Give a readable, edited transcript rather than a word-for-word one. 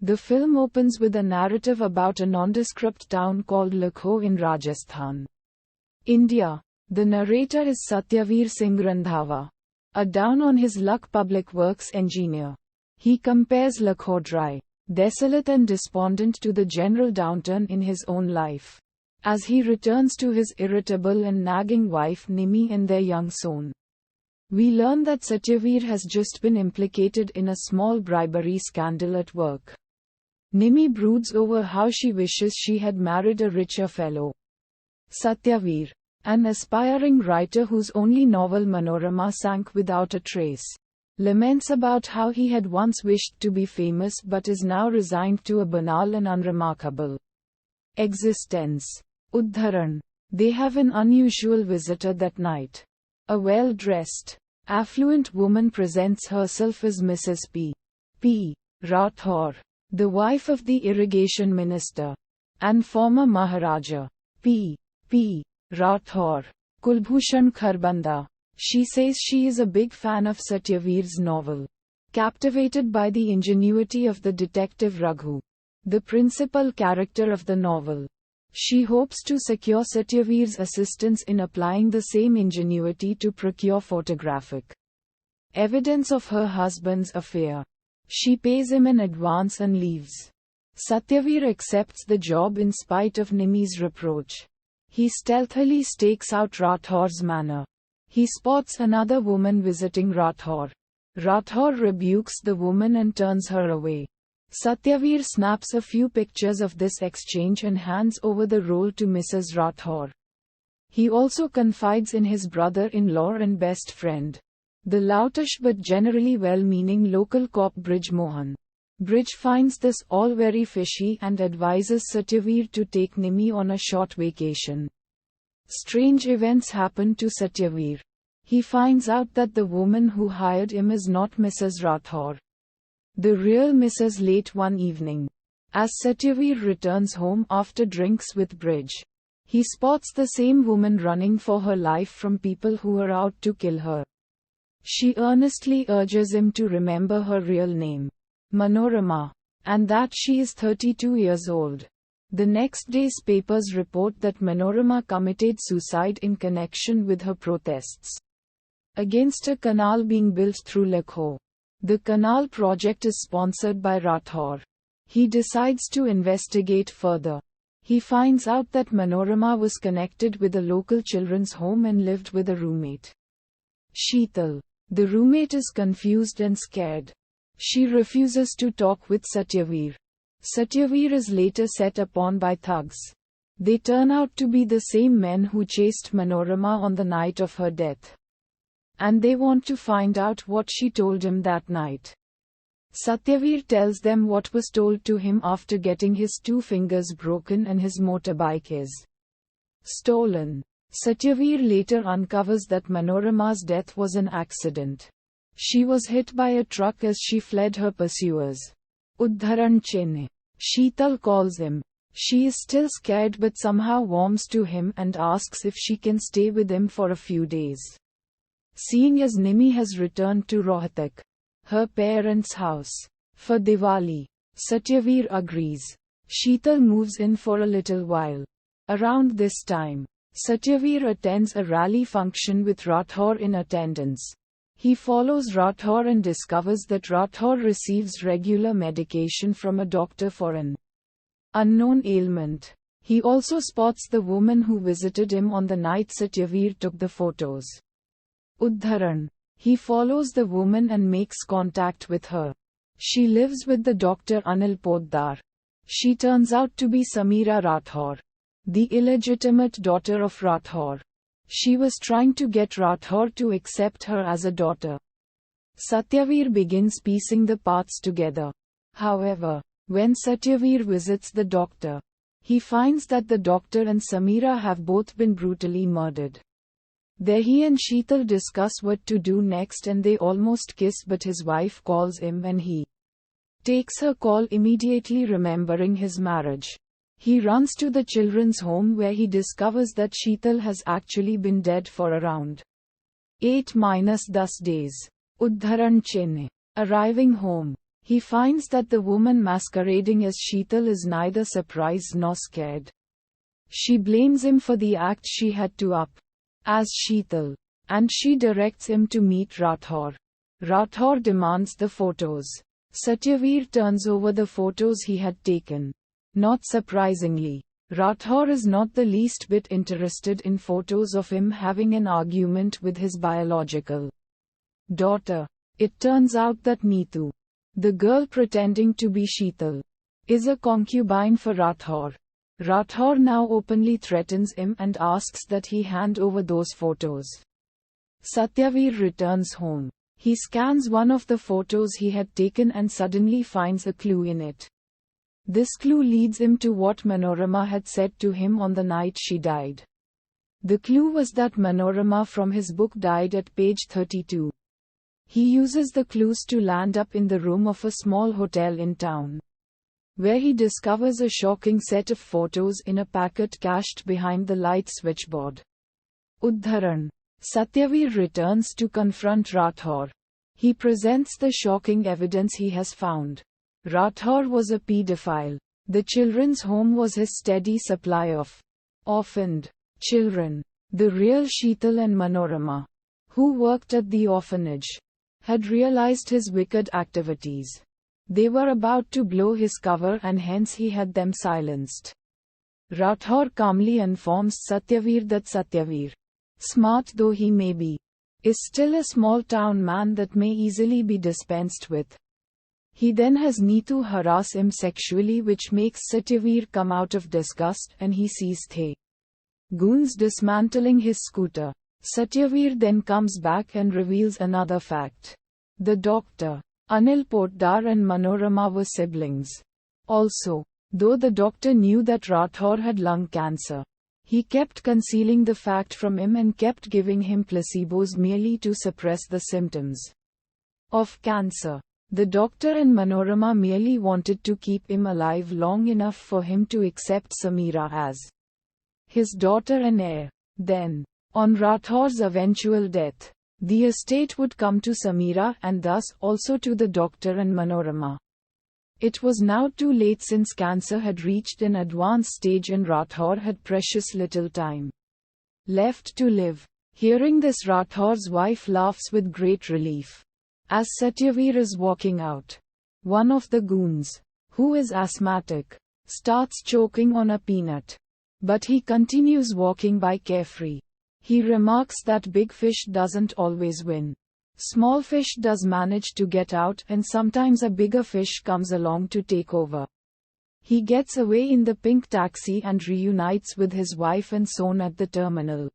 The film opens with a narrative about a nondescript town called Lakho in Rajasthan, India. The narrator is Satyaveer Singh Randhawa, a down-on-his-luck public works engineer. He compares Lakho dry, desolate and despondent to the general downturn in his own life, as he returns to his irritable and nagging wife Nimi and their young son. We learn that Satyaveer has just been implicated in a small bribery scandal at work. Nimi broods over how she wishes she had married a richer fellow. Satyaveer, an aspiring writer whose only novel Manorama sank without a trace, laments about how he had once wished to be famous but is now resigned to a banal and unremarkable existence. Uddharan. They have an unusual visitor that night. A well-dressed, affluent woman presents herself as Mrs. P. Rathore, the wife of the irrigation minister and former Maharaja P. Rathore, Kulbhushan Kharbanda. She says she is a big fan of Satyaveer's novel, captivated by the ingenuity of the detective Raghu, the principal character of the novel. She hopes to secure Satyaveer's assistance in applying the same ingenuity to procure photographic evidence of her husband's affair. She pays him in advance and leaves. Satyaveer accepts the job in spite of Nimi's reproach. He stealthily stakes out Rathore's manor. He spots another woman visiting Rathore. Rathore rebukes the woman and turns her away. Satyaveer snaps a few pictures of this exchange and hands over the role to Mrs. Rathore. He also confides in his brother-in-law and best friend, the loutish but generally well-meaning local cop Brij Mohan. Brij finds this all very fishy and advises Satyaveer to take Nimi on a short vacation. Strange events happen to Satyaveer. He finds out that the woman who hired him is not Mrs. Rathore, the real Mrs. Late one evening. As Satyaveer returns home after drinks with Brij, he spots the same woman running for her life from people who are out to kill her. She earnestly urges him to remember her real name, Manorama, and that she is 32 years old. The next day's papers report that Manorama committed suicide in connection with her protests against a canal being built through Lakho. The canal project is sponsored by Rathore. He decides to investigate further. He finds out that Manorama was connected with a local children's home and lived with a roommate, Sheetal. The roommate is confused and scared. She refuses to talk with Satyaveer. Satyaveer is later set upon by thugs. They turn out to be the same men who chased Manorama on the night of her death. And they want to find out what she told him that night. Satyaveer tells them what was told to him after getting his 2 fingers broken and his motorbike is stolen. Satyaveer later uncovers that Manorama's death was an accident. She was hit by a truck as she fled her pursuers. Uddharan Chenne. Sheetal calls him. She is still scared but somehow warms to him and asks if she can stay with him for a few days. Seeing as Nimi has returned to Rohtak, her parents' house, for Diwali, Satyaveer agrees. Sheetal moves in for a little while. Around this time, Satyaveer attends a rally function with Rathore in attendance. He follows Rathore and discovers that Rathore receives regular medication from a doctor for an unknown ailment. He also spots the woman who visited him on the night Satyaveer took the photos. Uddharan. He follows the woman and makes contact with her. She lives with the doctor Anil Poddar. She turns out to be Sameera Rathore, the illegitimate daughter of Rathore. She was trying to get Rathore to accept her as a daughter. Satyaveer begins piecing the parts together. However, when Satyaveer visits the doctor, he finds that the doctor and Sameera have both been brutally murdered. There he and Sheetal discuss what to do next and they almost kiss, but his wife calls him and he takes her call, immediately remembering his marriage. He runs to the children's home where he discovers that Sheetal has actually been dead for around 8-10 days. Uddharan Chenne. Arriving home, He finds that the woman masquerading as Sheetal is neither surprised nor scared. She blames him for the act she had to up as Sheetal, and she directs him to meet Rathore. Rathore demands the photos. Satyaveer turns over the photos he had taken. Not surprisingly, Rathore is not the least bit interested in photos of him having an argument with his biological daughter. It turns out that Neetu, the girl pretending to be Sheetal, is a concubine for Rathore. Rathore now openly threatens him and asks that he hand over those photos. Satyaveer returns home. He scans one of the photos he had taken and suddenly finds a clue in it. This clue leads him to what Manorama had said to him on the night she died. The clue was that Manorama from his book died at page 32. He uses the clues to land up in the room of a small hotel in town, where he discovers a shocking set of photos in a packet cached behind the light switchboard. Uddharan. Satyaveer returns to confront Rathore. He presents the shocking evidence he has found. Rathore was a pedophile. The children's home was his steady supply of orphaned children. The real Sheetal and Manorama, who worked at the orphanage, had realized his wicked activities. They were about to blow his cover and hence he had them silenced. Rathore calmly informs Satyaveer that Satyaveer, smart though he may be, is still a small-town man that may easily be dispensed with. He then has Neetu harass him sexually, which makes Satyaveer come out of disgust and he sees the goons dismantling his scooter. Satyaveer then comes back and reveals another fact. The doctor, Anil Potdar and Manorama were siblings. Also, though the doctor knew that Rathore had lung cancer, he kept concealing the fact from him and kept giving him placebos merely to suppress the symptoms of cancer. The doctor and Manorama merely wanted to keep him alive long enough for him to accept Sameera as his daughter and heir. Then, on Rathore's eventual death, the estate would come to Sameera and thus also to the doctor and Manorama. It was now too late since cancer had reached an advanced stage and Rathore had precious little time left to live. Hearing this, Rathore's wife laughs with great relief. As Satyaveer is walking out, one of the goons, who is asthmatic, starts choking on a peanut. But he continues walking by carefree. He remarks that big fish doesn't always win. Small fish does manage to get out and sometimes a bigger fish comes along to take over. He gets away in the pink taxi and reunites with his wife and son at the terminal.